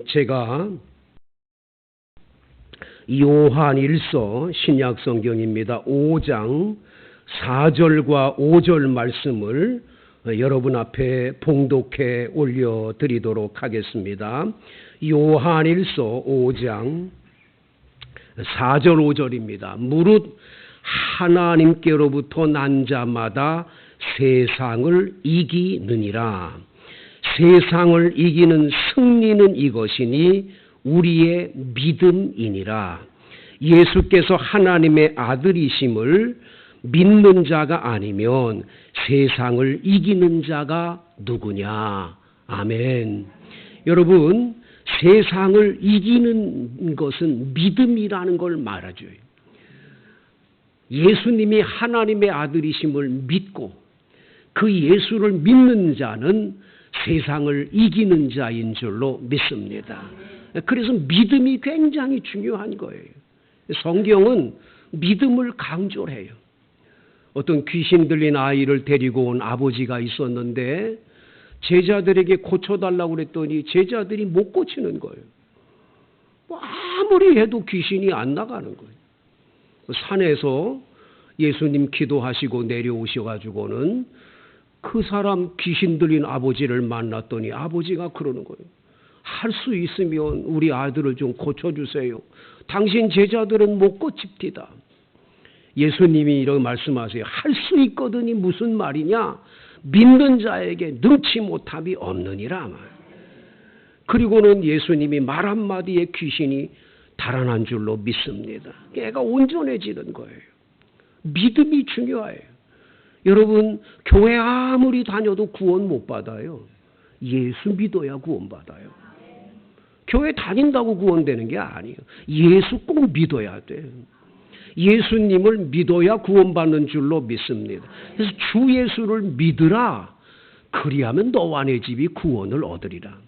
제가 요한일서 신약성경입니다. 5장 4절과 5절 말씀을 여러분 앞에 봉독해 올려드리도록 하겠습니다. 요한일서 5장 4절 5절입니다. 무릇 하나님께로부터 난 자마다 세상을 이기느니라. 세상을 이기는 승리는 이것이니 우리의 믿음이니라. 예수께서 하나님의 아들이심을 믿는 자가 아니면 세상을 이기는 자가 누구냐. 아멘. 여러분, 세상을 이기는 것은 믿음이라는 걸 말해줘요. 예수님이 하나님의 아들이심을 믿고 그 예수를 믿는 자는 세상을 이기는 자인 줄로 믿습니다. 그래서 믿음이 굉장히 중요한 거예요. 성경은 믿음을 강조를 해요. 어떤 귀신 들린 아이를 데리고 온 아버지가 있었는데 제자들에게 고쳐달라고 그랬더니 제자들이 못 고치는 거예요. 아무리 해도 귀신이 안 나가는 거예요. 산에서 예수님 기도하시고 내려오셔가지고는 그 사람 귀신 들린 아버지를 만났더니 아버지가 그러는 거예요. 할 수 있으면 우리 아들을 좀 고쳐주세요. 당신 제자들은 못 고칩디다. 예수님이 이렇게 말씀하세요. 할 수 있거든이 무슨 말이냐? 믿는 자에게 능치 못함이 없느니라. 그리고는 예수님이 말 한마디에 귀신이 달아난 줄로 믿습니다. 애가 온전해지는 거예요. 믿음이 중요해요. 여러분, 교회 아무리 다녀도 구원 못 받아요. 예수 믿어야 구원 받아요. 교회 다닌다고 구원되는 게 아니에요. 예수 꼭 믿어야 돼요. 예수님을 믿어야 구원받는 줄로 믿습니다. 그래서 주 예수를 믿으라. 그리하면 너와 내 집이 구원을 얻으리라.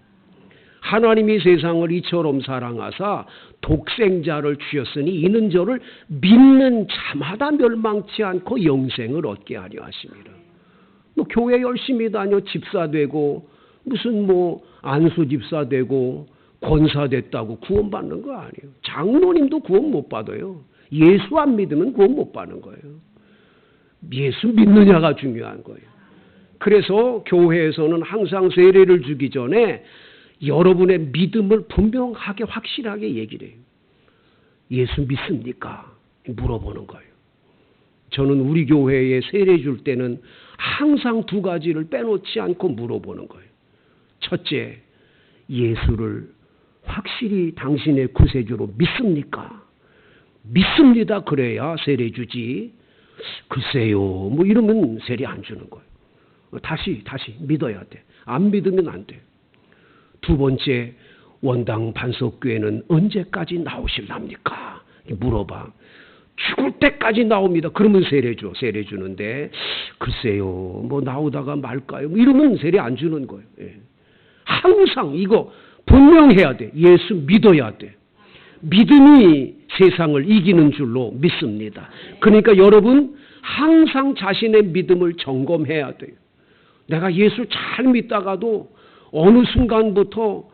하나님이 세상을 이처럼 사랑하사 독생자를 주셨으니 이는 저를 믿는 자마다 멸망치 않고 영생을 얻게 하려 하심이라. 교회 열심히 다녀 집사 되고 무슨 안수 집사 되고 권사 됐다고 구원받는 거 아니에요. 장로님도 구원 못 받아요. 예수 안 믿으면 구원 못 받는 거예요. 예수 믿느냐가 중요한 거예요. 그래서 교회에서는 항상 세례를 주기 전에 여러분의 믿음을 분명하게 확실하게 얘기를 해요. 예수 믿습니까? 물어보는 거예요. 저는 우리 교회에 세례 줄 때는 항상 두 가지를 빼놓지 않고 물어보는 거예요. 첫째, 예수를 확실히 당신의 구세주로 믿습니까? 믿습니다. 그래야 세례 주지. 글쎄요. 이러면 세례 안 주는 거예요. 다시 믿어야 돼. 안 믿으면 안 돼. 두 번째, 원당 반석교회는 언제까지 나오실랍니까? 물어봐. 죽을 때까지 나옵니다. 그러면 세례 줘. 세례 주는데 글쎄요. 나오다가 말까요? 이러면 세례 안 주는 거예요. 예. 항상 이거 분명해야 돼. 예수 믿어야 돼. 믿음이 세상을 이기는 줄로 믿습니다. 그러니까 여러분 항상 자신의 믿음을 점검해야 돼요. 내가 예수 잘 믿다가도 어느 순간부터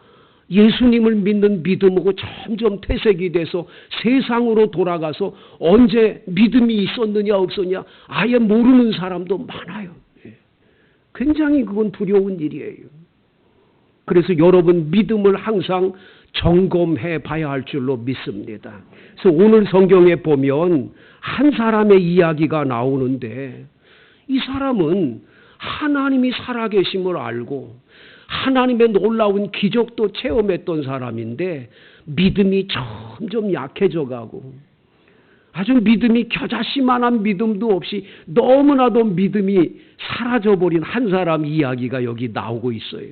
예수님을 믿는 믿음하고 점점 퇴색이 돼서 세상으로 돌아가서 언제 믿음이 있었느냐 없었냐 아예 모르는 사람도 많아요. 굉장히 그건 두려운 일이에요. 그래서 여러분 믿음을 항상 점검해 봐야 할 줄로 믿습니다. 그래서 오늘 성경에 보면 한 사람의 이야기가 나오는데 이 사람은 하나님이 살아계심을 알고 하나님의 놀라운 기적도 체험했던 사람인데 믿음이 점점 약해져 가고 아주 믿음이 겨자씨만한 믿음도 없이 너무나도 믿음이 사라져버린 한 사람 이야기가 여기 나오고 있어요.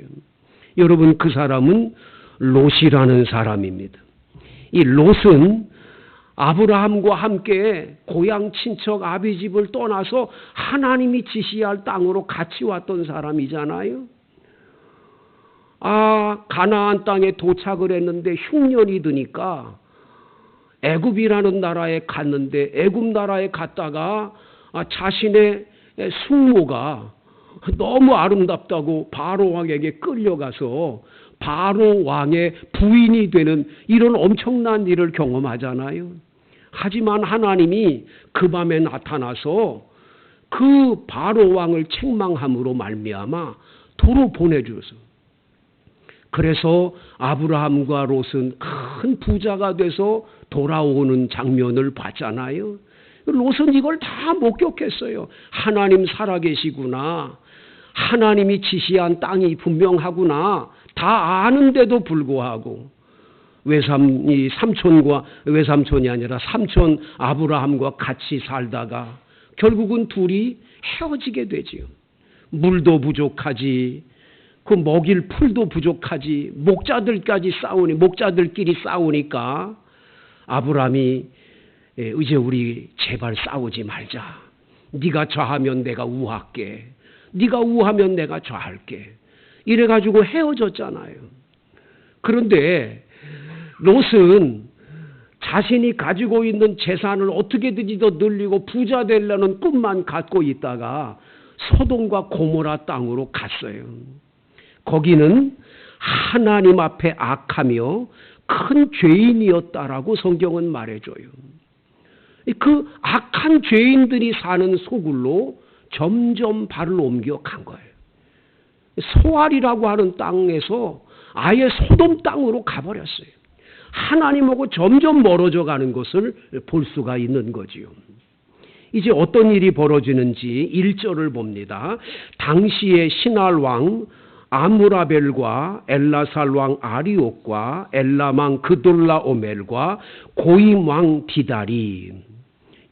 여러분 그 사람은 롯이라는 사람입니다. 이 롯은 아브라함과 함께 고향 친척 아비 집을 떠나서 하나님이 지시할 땅으로 같이 왔던 사람이잖아요. 가나안 땅에 도착을 했는데 흉년이 드니까 애굽이라는 나라에 갔는데 애굽 나라에 갔다가 자신의 숙모가 너무 아름답다고 바로 왕에게 끌려가서 바로 왕의 부인이 되는 이런 엄청난 일을 경험하잖아요. 하지만 하나님이 그 밤에 나타나서 그 바로 왕을 책망함으로 말미암아 도로 보내주셔서, 그래서 아브라함과 롯은 큰 부자가 돼서 돌아오는 장면을 봤잖아요. 롯은 이걸 다 목격했어요. 하나님 살아계시구나, 하나님이 지시한 땅이 분명하구나, 다 아는데도 불구하고 외삼촌이 아니라 삼촌 아브라함과 같이 살다가 결국은 둘이 헤어지게 되지요. 물도 부족하지, 그 먹일 풀도 부족하지, 목자들끼리 싸우니까 아브라함이 이제 우리 제발 싸우지 말자. 네가 좌하면 내가 우할게, 네가 우하면 내가 좌할게. 이래가지고 헤어졌잖아요. 그런데 롯은 자신이 가지고 있는 재산을 어떻게든지 더 늘리고 부자 되려는 꿈만 갖고 있다가 소돔과 고모라 땅으로 갔어요. 거기는 하나님 앞에 악하며 큰 죄인이었다라고 성경은 말해줘요. 그 악한 죄인들이 사는 소굴로 점점 발을 옮겨간 거예요. 소알이라고 하는 땅에서 아예 소돔 땅으로 가버렸어요. 하나님하고 점점 멀어져 가는 것을 볼 수가 있는 거지요. 이제 어떤 일이 벌어지는지 1절을 봅니다. 당시의 신할 왕 아무라벨과 엘라살 왕 아리옥과 엘람 왕 그돌라오멜과 고임 왕 디다리,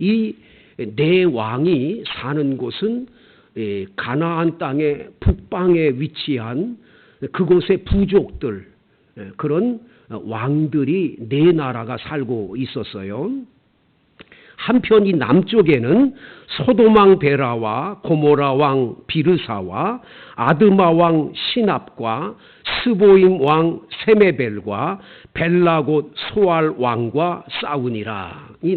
이 네 왕이 사는 곳은 가나안 땅의 북방에 위치한 그곳의 부족들, 그런 왕들이 네 나라가 살고 있었어요. 한편 이 남쪽에는 소돔 왕 베라와 고모라 왕 비르사와 아드마 왕 시납과 스보임 왕 세메벨과 벨라곧 소알 왕과 싸우니라. 이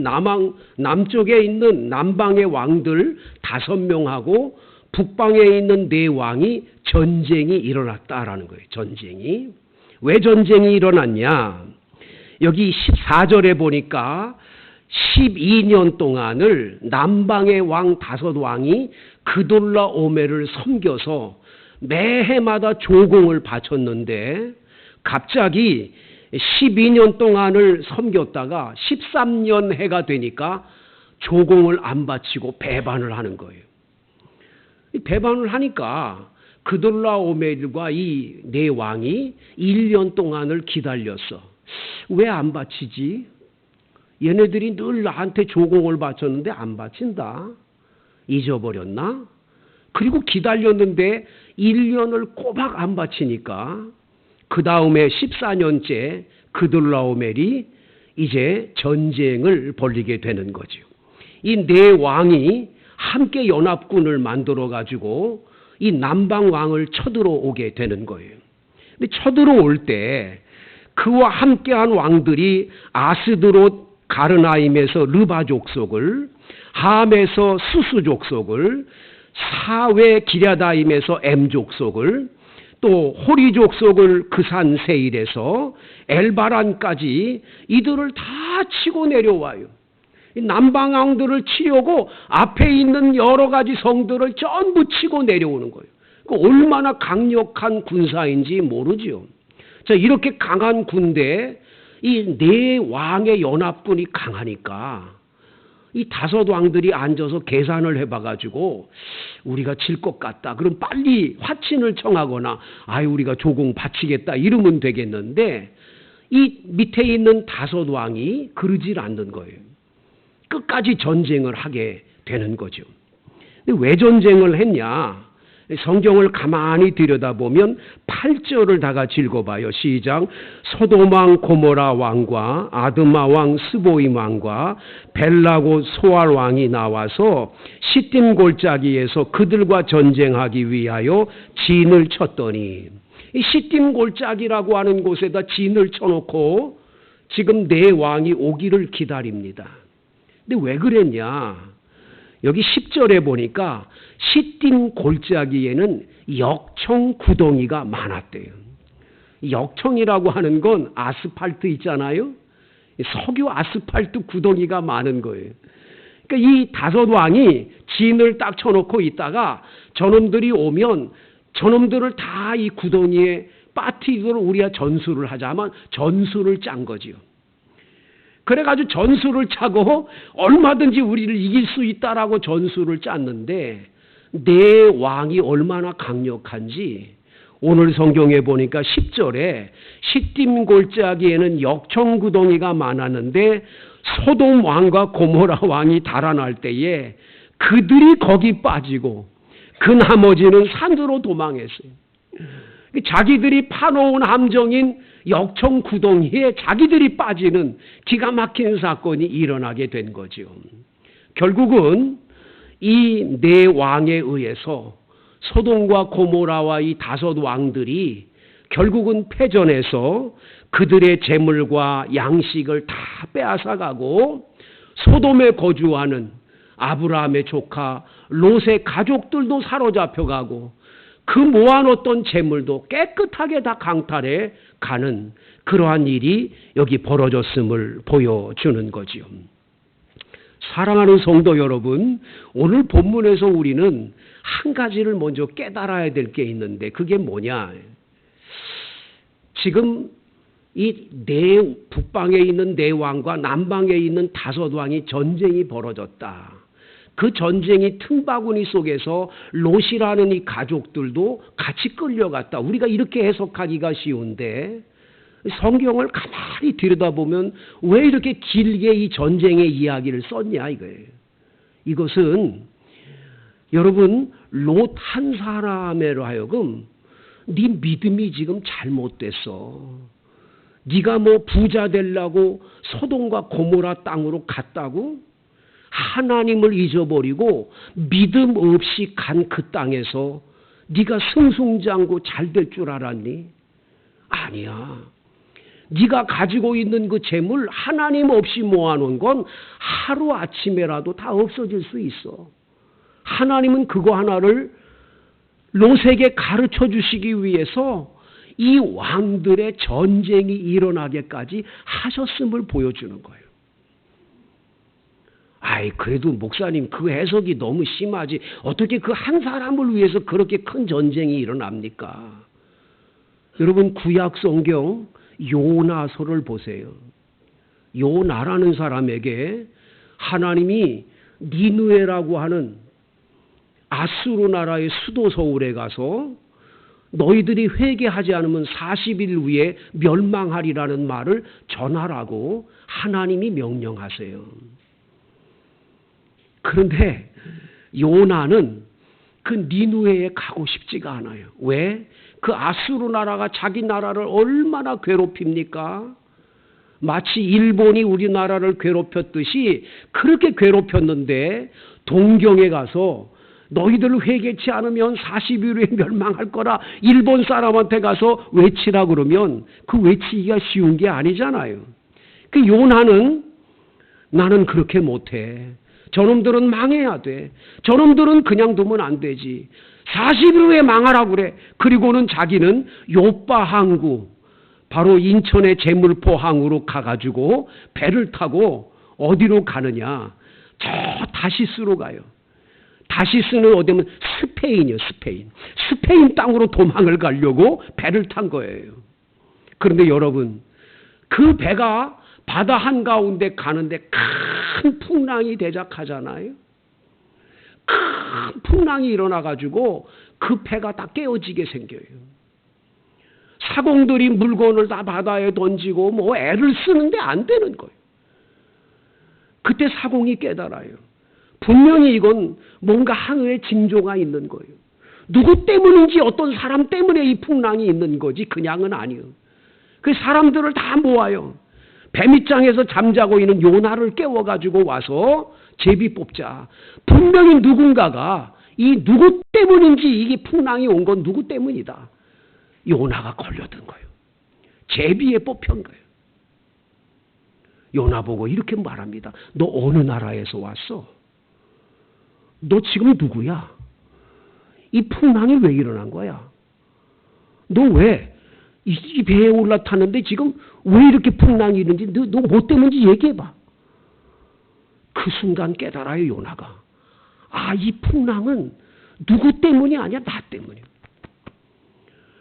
남쪽에 있는 남방의 왕들 5명하고 북방에 있는 네 왕이 전쟁이 일어났다라는 거예요. 전쟁이. 왜 전쟁이 일어났냐? 여기 14절에 보니까 12년 동안을 남방의 왕 5왕이 그돌라오멜을 섬겨서 매해마다 조공을 바쳤는데, 갑자기 12년 동안을 섬겼다가 13년 해가 되니까 조공을 안 바치고 배반을 하는 거예요. 배반을 하니까 그돌라오멜과 이 네 왕이 1년 동안을 기다렸어. 왜 안 바치지? 얘네들이 늘 나한테 조공을 바쳤는데 안 바친다. 잊어버렸나? 그리고 기다렸는데 1년을 꼬박 안 바치니까 그 다음에 14년째 그돌라오멜이 이제 전쟁을 벌이게 되는 거죠. 이 네 왕이 함께 연합군을 만들어 가지고 이 남방 왕을 쳐들어오게 되는 거예요. 근데 쳐들어올 때 그와 함께한 왕들이 아스드롯 가르나임에서 르바 족속을, 함에서 수수 족속을, 사외 기랴다임에서 엠 족속을, 또 호리 족속을 그 산 세일에서 엘바란까지 이들을 다 치고 내려와요. 남방 왕들을 치려고 앞에 있는 여러 가지 성들을 전부 치고 내려오는 거예요. 얼마나 강력한 군사인지 모르죠. 자, 이렇게 강한 군대에 이 네 왕의 연합군이 강하니까 이 5 왕들이 앉아서 계산을 해봐가지고 우리가 질 것 같다. 그럼 빨리 화친을 청하거나 우리가 조공 바치겠다 이러면 되겠는데, 이 밑에 있는 5 왕이 그러질 않는 거예요. 끝까지 전쟁을 하게 되는 거죠. 근데 왜 전쟁을 했냐? 성경을 가만히 들여다보면 8절을 다 같이 읽어봐요. 시작. 소돔 왕 고모라 왕과 아드마 왕 스보임 왕과 벨라고 소알 왕이 나와서 시딤 골짜기에서 그들과 전쟁하기 위하여 진을 쳤더니, 이 시딤 골짜기라고 하는 곳에다 진을 쳐놓고 지금 네 왕이 오기를 기다립니다. 근데 왜 그랬냐? 여기 10절에 보니까 시딤 골짜기에는 역청 구덩이가 많았대요. 역청이라고 하는 건 아스팔트 있잖아요. 석유 아스팔트 구덩이가 많은 거예요. 그러니까 이 다섯 왕이 진을 딱 쳐놓고 있다가 저놈들이 오면 저놈들을 다 이 구덩이에 빠뜨리도록 우리가 전술을 하자면 전술을 짠 거지요. 그래가지고 전술을 짜고 얼마든지 우리를 이길 수 있다라고 전술을 짰는데 내 왕이 얼마나 강력한지 오늘 성경에 보니까 10절에 시딤 골짜기에는 역청구덩이가 많았는데 소돔 왕과 고모라 왕이 달아날 때에 그들이 거기 빠지고 그 나머지는 산으로 도망했어요. 자기들이 파놓은 함정인 역청구덩이에 자기들이 빠지는 기가 막힌 사건이 일어나게 된 거죠. 결국은 이 네 왕에 의해서 소돔과 고모라와 이 다섯 왕들이 결국은 패전해서 그들의 재물과 양식을 다 빼앗아가고 소돔에 거주하는 아브라함의 조카 롯의 가족들도 사로잡혀가고 그 모아놓던 재물도 깨끗하게 다 강탈해 가는 그러한 일이 여기 벌어졌음을 보여주는 거지요. 사랑하는 성도 여러분, 오늘 본문에서 우리는 한 가지를 먼저 깨달아야 될 게 있는데 그게 뭐냐? 지금 이 북방에 있는 네 왕과 남방에 있는 다섯 왕이 전쟁이 벌어졌다. 그 전쟁이 틈바구니 속에서 롯이라는 이 가족들도 같이 끌려갔다. 우리가 이렇게 해석하기가 쉬운데 성경을 가만히 들여다보면 왜 이렇게 길게 이 전쟁의 이야기를 썼냐 이거예요. 이것은 여러분 롯 한 사람으로 하여금 네 믿음이 지금 잘못됐어. 네가 뭐 부자 되려고 소돔과 고모라 땅으로 갔다고? 하나님을 잊어버리고 믿음 없이 간 그 땅에서 네가 승승장구 잘 될 줄 알았니? 아니야. 네가 가지고 있는 그 재물 하나님 없이 모아놓은 건 하루아침에라도 다 없어질 수 있어. 하나님은 그거 하나를 롯에게 가르쳐 주시기 위해서 이 왕들의 전쟁이 일어나게까지 하셨음을 보여주는 거예요. 아이, 그래도 목사님 그 해석이 너무 심하지. 어떻게 그 한 사람을 위해서 그렇게 큰 전쟁이 일어납니까? 여러분 구약 성경 요나서를 보세요. 요나라는 사람에게 하나님이 니느웨라고 하는 아수르 나라의 수도 서울에 가서 너희들이 회개하지 않으면 40일 후에 멸망하리라는 말을 전하라고 하나님이 명령하세요. 그런데 요나는 그 니느웨에 가고 싶지가 않아요. 왜? 그 아수르 나라가 자기 나라를 얼마나 괴롭힙니까? 마치 일본이 우리나라를 괴롭혔듯이 그렇게 괴롭혔는데 동경에 가서 너희들 회개치 않으면 40일 후에 멸망할 거라 일본 사람한테 가서 외치라 그러면 그 외치기가 쉬운 게 아니잖아요. 그 요나는 나는 그렇게 못해. 저놈들은 망해야 돼. 저놈들은 그냥 두면 안 되지. 40일 후에 망하라고 그래. 그리고는 자기는 요빠 항구, 바로 인천의 제물포 항으로 가가지고 배를 타고 어디로 가느냐. 저 다시스로 가요. 다시스는 어디면 스페인이요, 스페인. 스페인 땅으로 도망을 가려고 배를 탄 거예요. 그런데 여러분, 그 배가 바다 한가운데 가는데 큰 풍랑이 대작하잖아요. 큰 풍랑이 일어나가지고 그 배가 다 깨어지게 생겨요. 사공들이 물건을 다 바다에 던지고 뭐 애를 쓰는데 안 되는 거예요. 그때 사공이 깨달아요. 분명히 이건 뭔가 하늘에 징조가 있는 거예요. 누구 때문인지 어떤 사람 때문에 이 풍랑이 있는 거지 그냥은 아니에요. 그 사람들을 다 모아요. 뱀입장에서 잠자고 있는 요나를 깨워가지고 와서 제비 뽑자. 분명히 누군가가 이 누구 때문인지 이게 풍랑이 온 건 누구 때문이다. 요나가 걸려든 거예요. 제비에 뽑힌 거예요. 요나 보고 이렇게 말합니다. 너 어느 나라에서 왔어? 너 지금 누구야? 이 풍랑이 왜 일어난 거야? 너 왜 이 배에 올라탔는데 지금 왜 이렇게 풍랑이 있는지 너 뭐 때문인지 얘기해봐. 그 순간 깨달아요, 요나가. 아, 이 풍랑은 누구 때문이 아니야? 나 때문이야.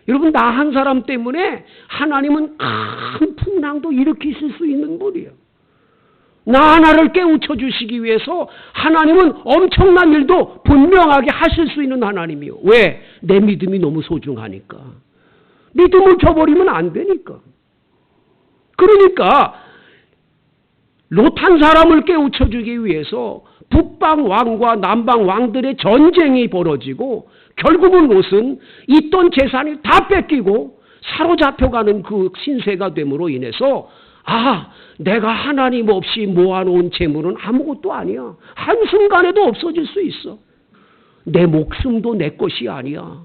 여러분, 나 한 사람 때문에 하나님은 큰 풍랑도 일으키실 수 있는 분이에요. 나 하나를 깨우쳐 주시기 위해서 하나님은 엄청난 일도 분명하게 하실 수 있는 하나님이요. 왜? 내 믿음이 너무 소중하니까. 믿음을 저버리면 안 되니까. 그러니까 롯 한 사람을 깨우쳐 주기 위해서 북방 왕과 남방 왕들의 전쟁이 벌어지고 결국은 롯은 있던 재산이 다 뺏기고 사로잡혀가는 그 신세가 됨으로 인해서 아, 내가 하나님 없이 모아놓은 재물은 아무것도 아니야. 한순간에도 없어질 수 있어. 내 목숨도 내 것이 아니야.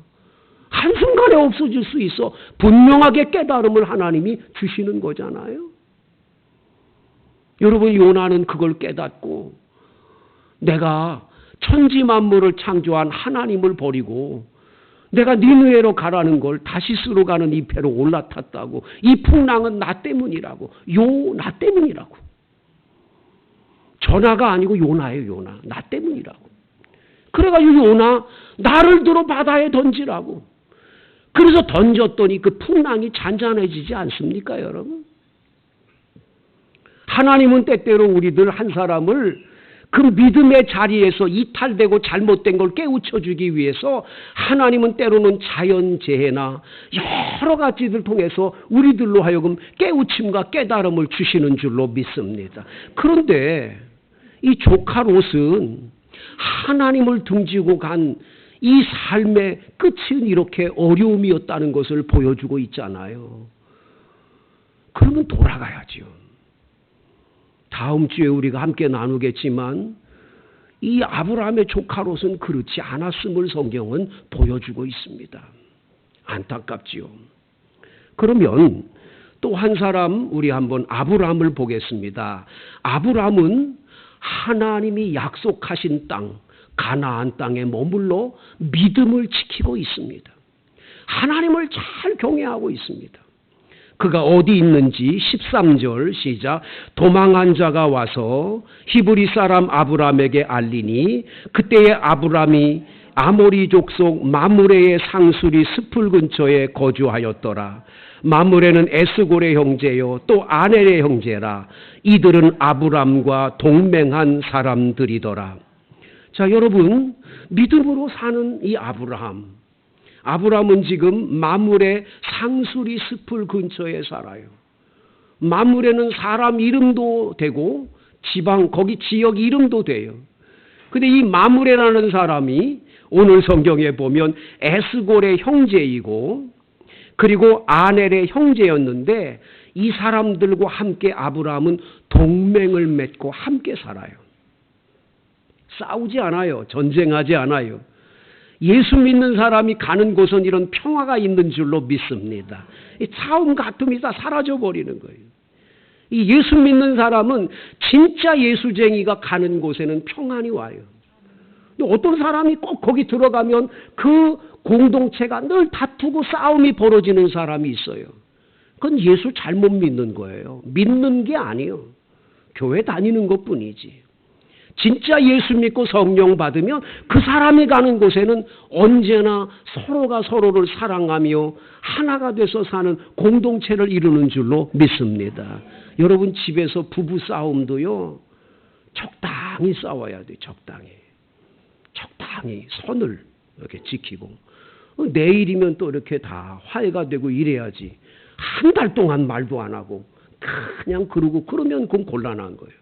한순간에 없어질 수 있어. 분명하게 깨달음을 하나님이 주시는 거잖아요. 여러분, 요나는 그걸 깨닫고 내가 천지 만물을 창조한 하나님을 버리고 내가 니느웨로 가라는 걸 다시스로 가는 이 배로 올라탔다고. 이 풍랑은 나 때문이라고. 나 때문이라고. 전하가 아니고 요나예요, 요나. 나 때문이라고. 그래가지고 요나, 나를 들어 바다에 던지라고. 그래서 던졌더니 그 풍랑이 잔잔해지지 않습니까, 여러분? 하나님은 때때로 우리들 한 사람을 그 믿음의 자리에서 이탈되고 잘못된 걸 깨우쳐 주기 위해서 하나님은 때로는 자연재해나 여러 가지들 통해서 우리들로 하여금 깨우침과 깨달음을 주시는 줄로 믿습니다. 그런데 이 조카 롯은 하나님을 등지고 간 이 삶의 끝은 이렇게 어려움이었다는 것을 보여주고 있잖아요. 그러면 돌아가야죠. 다음 주에 우리가 함께 나누겠지만 이 아브라함의 조카 롯은 그렇지 않았음을 성경은 보여주고 있습니다. 안타깝지요. 그러면 또 한 사람 우리 한번 아브라함을 보겠습니다. 아브라함은 하나님이 약속하신 땅 가나안 땅에 머물러 믿음을 지키고 있습니다. 하나님을 잘 경외하고 있습니다. 그가 어디 있는지 13절 시작. 도망한 자가 와서 히브리 사람 아브라함에게 알리니 그때의 아브라함이 아모리 족속 마므레의 상수리 스풀 근처에 거주하였더라. 마므레는 에스골의 형제요 또 아넬의 형제라. 이들은 아브라함과 동맹한 사람들이더라. 자, 여러분, 믿음으로 사는 이 아브라함은 지금 마므레 상수리 스풀 근처에 살아요. 마므레는 사람 이름도 되고 지방 거기 지역 이름도 돼요. 근데 이 마므레라는 사람이 오늘 성경에 보면 에스골의 형제이고 그리고 아넬의 형제였는데 이 사람들과 함께 아브라함은 동맹을 맺고 함께 살아요. 싸우지 않아요. 전쟁하지 않아요. 예수 믿는 사람이 가는 곳은 이런 평화가 있는 줄로 믿습니다. 이 싸움 다툼이 다 사라져버리는 거예요. 이 예수 믿는 사람은 진짜 예수쟁이가 가는 곳에는 평안이 와요. 어떤 사람이 꼭 거기 들어가면 그 공동체가 늘 다투고 싸움이 벌어지는 사람이 있어요. 그건 예수 잘못 믿는 거예요. 믿는 게 아니에요. 교회 다니는 것뿐이지. 진짜 예수 믿고 성령 받으면 그 사람이 가는 곳에는 언제나 서로가 서로를 사랑하며 하나가 돼서 사는 공동체를 이루는 줄로 믿습니다. 여러분, 집에서 부부 싸움도요, 적당히 싸워야 돼요. 적당히 선을 이렇게 지키고. 내일이면 또 이렇게 다 화해가 되고 이래야지. 한 달 동안 말도 안 하고 그냥 그러고 그러면 그건 곤란한 거예요.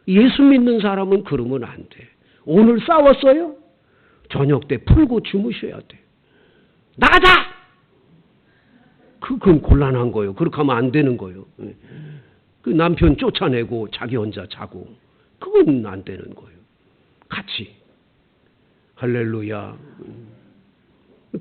예수 믿는 사람은 그러면 안 돼. 오늘 싸웠어요? 저녁 때 풀고 주무셔야 돼. 나가자! 그건 곤란한 거예요. 그렇게 하면 안 되는 거예요. 그 남편 쫓아내고 자기 혼자 자고. 그건 안 되는 거예요. 같이. 할렐루야.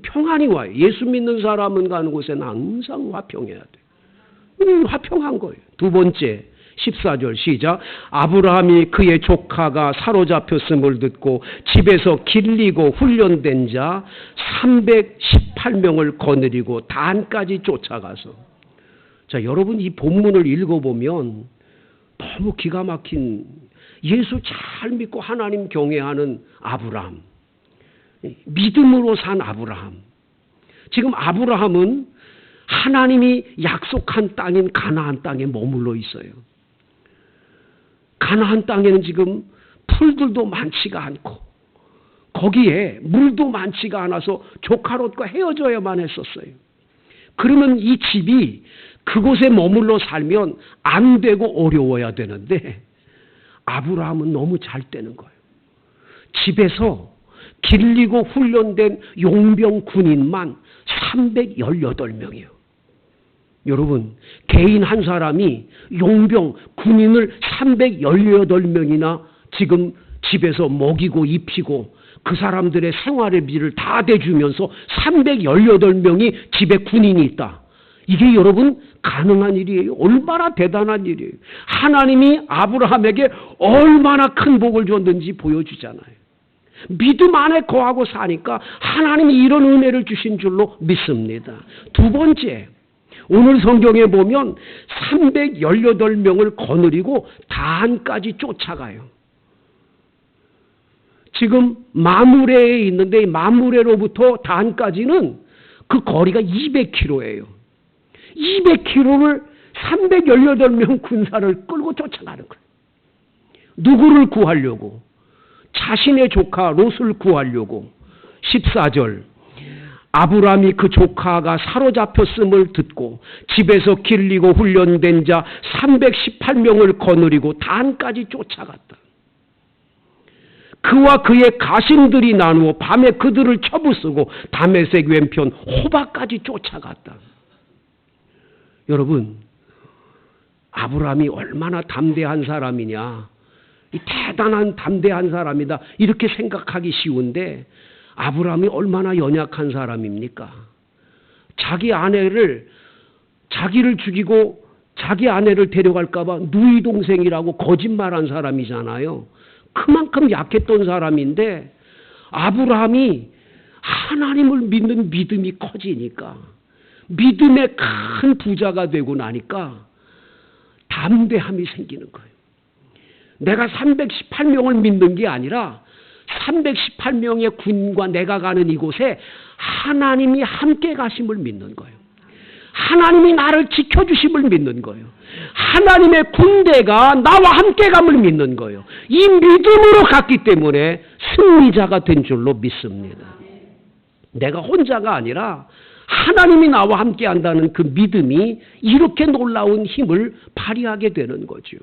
평안이 와요. 예수 믿는 사람은 가는 곳에는 항상 화평해야 돼. 화평한 거예요. 두 번째, 14절 시작. 아브라함이 그의 조카가 사로잡혔음을 듣고 집에서 길리고 훈련된 자 318명을 거느리고 단까지 쫓아가서. 자, 여러분 이 본문을 읽어보면 너무 기가 막힌, 예수 잘 믿고 하나님 경외하는 아브라함, 믿음으로 산 아브라함. 지금 아브라함은 하나님이 약속한 땅인 가나안 땅에 머물러 있어요. 가나안 땅에는 지금 풀들도 많지가 않고 거기에 물도 많지가 않아서 조카 롯과 헤어져야만 했었어요. 그러면 이 집이 그곳에 머물러 살면 안 되고 어려워야 되는데 아브라함은 너무 잘 되는 거예요. 집에서 길리고 훈련된 용병 군인만 318명이에요. 여러분, 개인 한 사람이 용병 군인을 318명이나 지금 집에서 먹이고 입히고 그 사람들의 생활의 비를 다 대주면서 318명이 집에 군인이 있다. 이게 여러분 가능한 일이에요. 얼마나 대단한 일이에요. 하나님이 아브라함에게 얼마나 큰 복을 줬는지 보여주잖아요. 믿음 안에 거하고 사니까 하나님이 이런 은혜를 주신 줄로 믿습니다. 두 번째, 오늘 성경에 보면 318명을 거느리고 단까지 쫓아가요. 지금 마므레에 있는데 마므레로부터 단까지는 그 거리가 200km예요. 200km를 318명 군사를 끌고 쫓아가는 거예요. 누구를 구하려고? 자신의 조카 롯을 구하려고. 14절. 아브라함이 그 조카가 사로잡혔음을 듣고 집에서 길리고 훈련된 자 318명을 거느리고 단까지 쫓아갔다. 그와 그의 가신들이 나누어 밤에 그들을 쳐부수고 다메섹 왼편 호바까지 쫓아갔다. 여러분, 아브라함이 얼마나 담대한 사람이냐, 이 대단한 담대한 사람이다 이렇게 생각하기 쉬운데 아브라함이 얼마나 연약한 사람입니까? 자기 아내를, 자기를 죽이고 자기 아내를 데려갈까 봐 누이 동생이라고 거짓말한 사람이잖아요. 그만큼 약했던 사람인데 아브라함이 하나님을 믿는 믿음이 커지니까, 믿음의 큰 부자가 되고 나니까 담대함이 생기는 거예요. 내가 318명을 믿는 게 아니라 318명의 군과 내가 가는 이곳에 하나님이 함께 가심을 믿는 거예요. 하나님이 나를 지켜주심을 믿는 거예요. 하나님의 군대가 나와 함께 감을 믿는 거예요. 이 믿음으로 갔기 때문에 승리자가 된 줄로 믿습니다. 내가 혼자가 아니라 하나님이 나와 함께 한다는 그 믿음이 이렇게 놀라운 힘을 발휘하게 되는 거죠.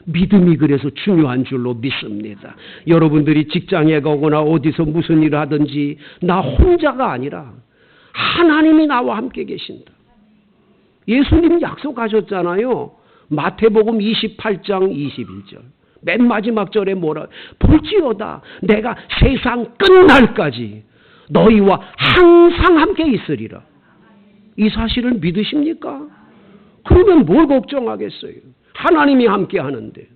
믿음이 그래서 중요한 줄로 믿습니다. 여러분들이 직장에 가거나 어디서 무슨 일을 하든지 나 혼자가 아니라 하나님이 나와 함께 계신다. 예수님 약속하셨잖아요. 마태복음 28장 21절. 맨 마지막 절에 뭐라? 볼지어다 내가 세상 끝날까지 너희와 항상 함께 있으리라. 이 사실을 믿으십니까? 그러면 뭘 걱정하겠어요? 하나님이 함께 하는데,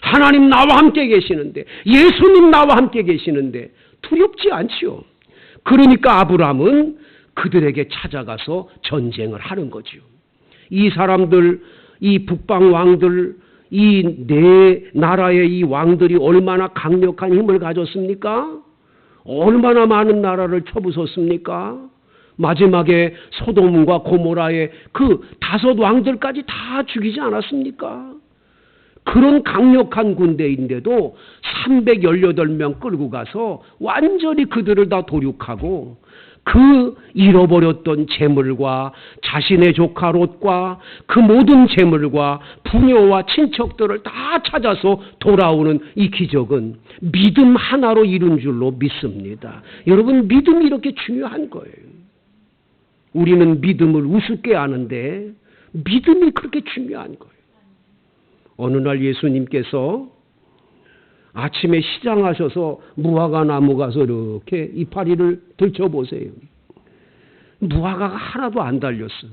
하나님 나와 함께 계시는데, 예수님 나와 함께 계시는데 두렵지 않지요. 그러니까 아브라함은 그들에게 찾아가서 전쟁을 하는 거죠. 이 사람들, 이 북방 왕들, 이 네 나라의 이 왕들이 얼마나 강력한 힘을 가졌습니까? 얼마나 많은 나라를 쳐부쉈습니까? 마지막에 소돔과 고모라의 그 5 왕들까지 다 죽이지 않았습니까? 그런 강력한 군대인데도 318명 끌고 가서 완전히 그들을 다 도륙하고 그 잃어버렸던 재물과 자신의 조카 롯과 그 모든 재물과 부녀와 친척들을 다 찾아서 돌아오는 이 기적은 믿음 하나로 이룬 줄로 믿습니다. 여러분, 믿음이 이렇게 중요한 거예요. 우리는 믿음을 우습게 아는데 믿음이 그렇게 중요한 거예요. 어느 날 예수님께서 아침에 시장하셔서 무화과 나무 가서 이렇게 이파리를 들춰보세요. 무화과가 하나도 안 달렸어.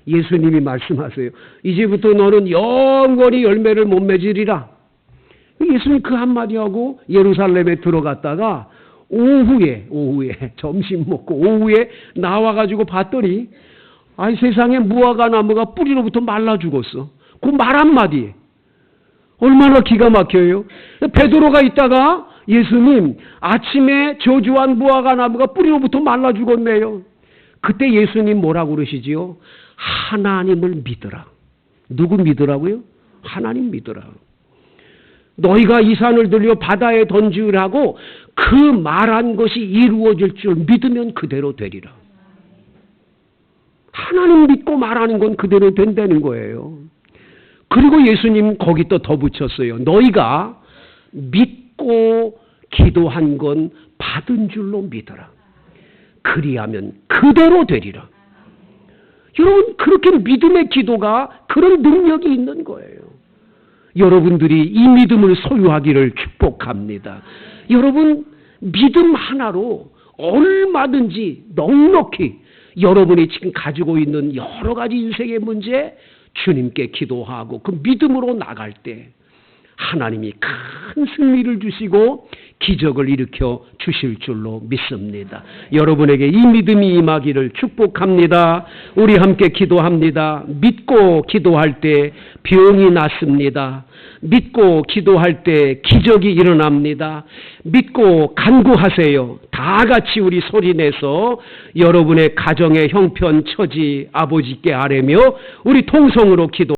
예수님이 말씀하세요. 이제부터 너는 영원히 열매를 못 맺으리라. 예수님 그 한마디 하고 예루살렘에 들어갔다가 오후에 점심 먹고 오후에 나와가지고 봤더니 세상에 무화과 나무가 뿌리로부터 말라 죽었어. 그 말 한마디에 얼마나 기가 막혀요. 베드로가 있다가 예수님 아침에 저주한 무화과 나무가 뿌리로부터 말라 죽었네요. 그때 예수님 뭐라고 그러시지요? 하나님을 믿으라. 누구 믿으라고요? 하나님 믿으라. 너희가 이 산을 들려 바다에 던지라고 그 말한 것이 이루어질 줄 믿으면 그대로 되리라. 하나님 믿고 말하는 건 그대로 된다는 거예요. 그리고 예수님 거기 또 덧붙였어요. 너희가 믿고 기도한 건 받은 줄로 믿어라. 그리하면 그대로 되리라. 여러분, 그렇게 믿음의 기도가 그런 능력이 있는 거예요. 여러분들이 이 믿음을 소유하기를 축복합니다. 여러분, 믿음 하나로 얼마든지 넉넉히 여러분이 지금 가지고 있는 여러 가지 인생의 문제 주님께 기도하고 그 믿음으로 나갈 때 하나님이 큰 승리를 주시고 기적을 일으켜 주실 줄로 믿습니다. 여러분에게 이 믿음이 임하기를 축복합니다. 우리 함께 기도합니다. 믿고 기도할 때 병이 낫습니다. 믿고 기도할 때 기적이 일어납니다. 믿고 간구하세요. 다 같이 우리 소리내서 여러분의 가정의 형편 처지 아버지께 아뢰며 우리 통성으로 기도